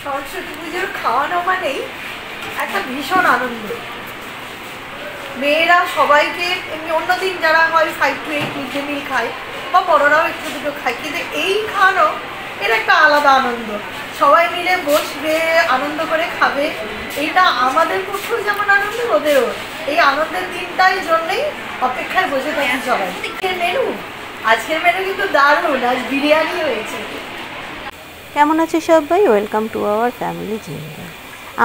সরস্বতী পুজোর খাওয়ানো মানেই একটা ভীষণ আনন্দ। মেয়েরা সবাইকে এমনি অন্যদিন যারা হয় 5 to 8 মিড ডে মিল খায় বা বড়রাও একটু দুটো খায়, কিন্তু এই খাওয়ানো এর একটা আলাদা আনন্দ। সবাই মিলে বসবে, আনন্দ করে খাবে, এইটা আমাদের পক্ষেও যেমন আনন্দ, ওদেরও। এই আনন্দের দিনটার জন্যই অপেক্ষায় বসে থাকি সবাই। আজকের মেনু কিন্তু দারুণ, আজ বিরিয়ানি হয়েছে। কেমন আছে সবাই? Welcome to our family jingle.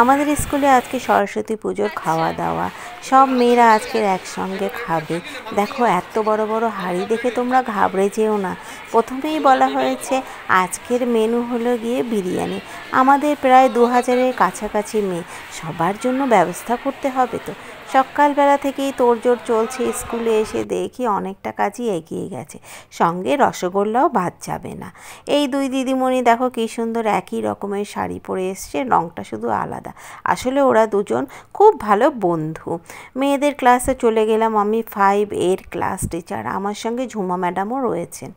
আমাদের স্কুলে আজকে সরস্বতী পুজোর খাওয়া দাওয়া, সব মেয়েরা আজকের একসঙ্গে খাবে। দেখো এত বড় বড় হাঁড়ি দেখে তোমরা ঘাবড়ে যেও না। প্রথমেই বলা হয়েছে আজকের মেনু হলো গিয়ে বিরিয়ানি। আমাদের প্রায় 2000-এর কাছাকাছি মেয়ে, সবার জন্য ব্যবস্থা করতে হবে তো। সকালবেলা থেকেই তোড়জোড় চলছে, স্কুলে এসে দেখি অনেকটা কাজই এগিয়ে গেছে, সঙ্গে রসগোল্লাও বাদ যাবে না। এই দুই দিদিমণি দেখো কী সুন্দর একই রকমের শাড়ি পরে এসছে, রঙটা শুধু আলাদা। আসলে ওরা দুজন খুব ভালো বন্ধু। মেয়েদের ক্লাসে চলে গেলাম আমি, 5 ক্লাস টিচার, আমার সঙ্গে ঝুমা ম্যাডামও রয়েছেন।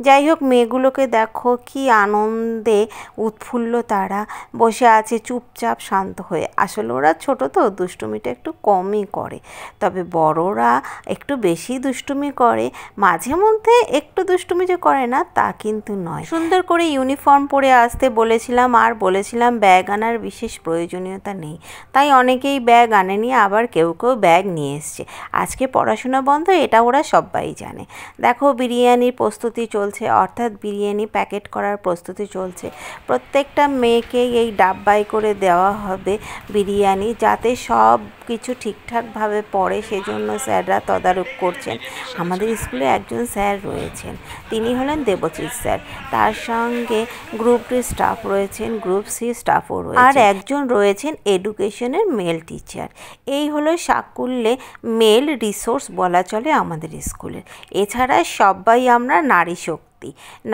যাই হোক, মেয়েগুলোকে দেখো কি আনন্দে উৎফুল্ল, তারা বসে আছে চুপচাপ শান্ত হয়ে। আসলে ওরা ছোট তো, দুষ্টুমিটা একটু কমই করে, তবে বড়রা একটু বেশি দুষ্টুমি করে। মাঝে মধ্যে একটু দুষ্টুমি যে করে না তা কিন্তু নয়। সুন্দর করে ইউনিফর্ম পরে আসতে বলেছিলাম, আর বলেছিলাম ব্যাগ আনার বিশেষ প্রয়োজনীয়তা নেই, তাই অনেকেই ব্যাগ আনেনি, আবার কেউ কেউ ব্যাগ নিয়ে এসছে। আজকে পড়াশোনা বন্ধ, এটা ওরা সবাই জানে। দেখো বিরিয়ানির প্রস্তুতি চলছে, অর্থাৎ বিরিয়ানি প্যাকেট করার প্রস্তুতি চলছে। প্রত্যেকটা মেয়েকেই এই ডাব্বায় করে দেওয়া হবে বিরিয়ানি, যাতে সব কিছু ঠিকঠাকভাবে পড়ে, সেজন্য স্যাররা তদারক করছেন। আমাদের স্কুলে একজন স্যার রয়েছেন, তিনি হলেন দেবচিৎ স্যার। তার সঙ্গে গ্রুপ ডি স্টাফ রয়েছেন, গ্রুপ সি স্টাফও রয়েছে, আর একজন রয়েছেন এডুকেশনের মেল টিচার। এই হলো সাকুল্যে মেল রিসোর্স বলা চলে আমাদের স্কুলের। এছাড়া সবাই আমরা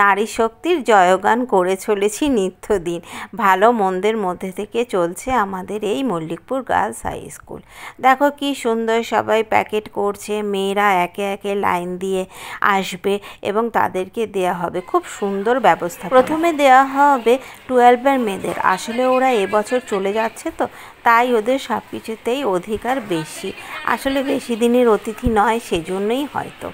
নারী শক্তির জয়গান করে চলেছি নিত্যদিন। ভালো মন্দের মধ্যে থেকে চলছে আমাদের এই মল্লিকপুর গার্লস হাই স্কুল। দেখো কি সুন্দর সবাই প্যাকেট করছে, মেয়েরা একে একে লাইন দিয়ে আসবে এবং তাদেরকে দেয়া হবে। খুব সুন্দর ব্যবস্থা। প্রথমে দেয়া হবে 12-এর মেয়েদের। আসলে ওরা এবছর চলে যাচ্ছে তো, তাই ওদের সব কিছুতেই অধিকার বেশি। আসলে বেশি দিনের অতিথি নয়, সেজন্যই হয়তো।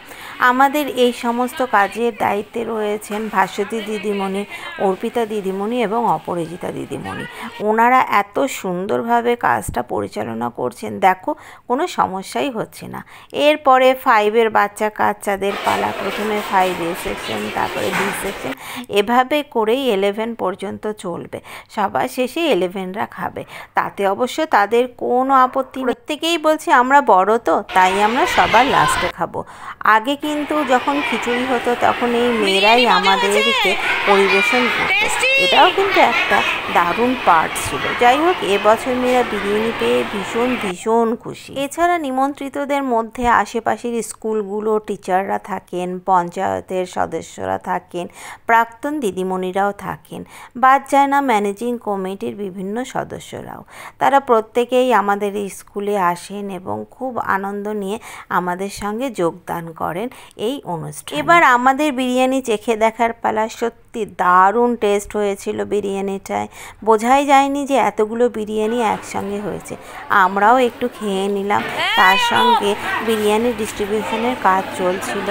আমাদের এই সমস্ত কাজের দায়িত্বে রয়েছেন ভাস্বতী দিদিমণি, অর্পিতা দিদিমণি এবং অপরাজিতা দিদিমণি। ওনারা এত সুন্দরভাবে কাজটা পরিচালনা করছেন, দেখো কোনো সমস্যাই হচ্ছে না। এরপরে 5-এর বাচ্চা কাচ্চাদের পালা। প্রথমে 5A সেকশন, তারপরে B সেকশন, এভাবে করেই 11 পর্যন্ত চলবে। সবার শেষে 11রা খাবে, তাতে অবশ্য তাদের কোনো আপত্তি। প্রত্যেকেই বলছে আমরা বড় তো, তাই আমরা সবার লাস্টে খাবো। আগে কিন্তু যখন খিচুড়ি হতো তখন এই মেয়েরাই আমাদেরকে পরিবেশন করতো, এটাও কিন্তু একটা দারুণ পার্ট ছিল। যাই হোক, এবছর মেয়েরা বিরিয়ানি পেয়ে ভীষণ খুশি। এছাড়া নিমন্ত্রিতদের মধ্যে আশেপাশের স্কুলগুলো টিচাররা থাকেন, পঞ্চায়েতের সদস্যরা থাকেন, প্রাক্তন দিদিমণিরাও থাকেন, বাদ যায় না ম্যানেজিং কমিটির বিভিন্ন সদস্যরাও। তারা প্রত্যেকেই আমাদের এই স্কুলে আসেন এবং খুব আনন্দ নিয়ে আমাদের সঙ্গে যোগদান করেন এই অনুষ্ঠানে। এবার আমাদের বিরিয়ানি চেখে দেখার পালা। সত্যি দারুণ টেস্ট হয়েছিল বিরিয়ানিটায়, বোঝাই যায়নি যে এতগুলো বিরিয়ানি একসঙ্গে হয়েছে। আমরাও একটু খেয়ে নিলাম, তার সঙ্গে বিরিয়ানি ডিস্ট্রিবিউশনের কাজ চলছিল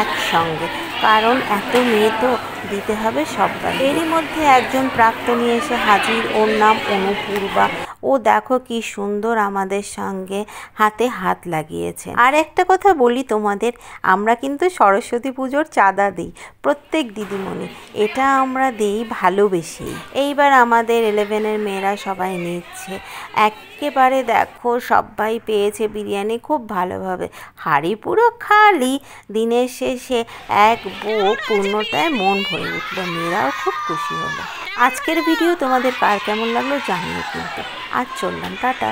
একসঙ্গে, কারণ এত মেয়ে তো দিতে হবে সবাই। এরই মধ্যে একজন প্রাক্তনী এসে হাজির, ওর নাম অনুপূর্বা। ও দেখো কি সুন্দর আমাদের সঙ্গে হাতে হাত লাগিয়েছে। আর একটা কথা বলি তোমাদের, আমরা কিন্তু সরস্বতী পুজোর চাঁদা দিই প্রত্যেক দিদিমণি, এটা আমরা দিই ভালোবেসে। এইবার আমাদের 11-এর মেয়েরা সবাই নিচ্ছে। একেবারে দেখো সবাই পেয়েছে বিরিয়ানি খুব ভালোভাবে, হাঁড়ি পুরো খালি। দিনের শেষে এক বউ পূর্ণতায় মন ভরে উঠল, মেয়েরাও খুব খুশি হলো। আজকের ভিডিও তোমাদের কার কেমন লাগলো জানিও কিন্তু। আজ চললাম, টাটা।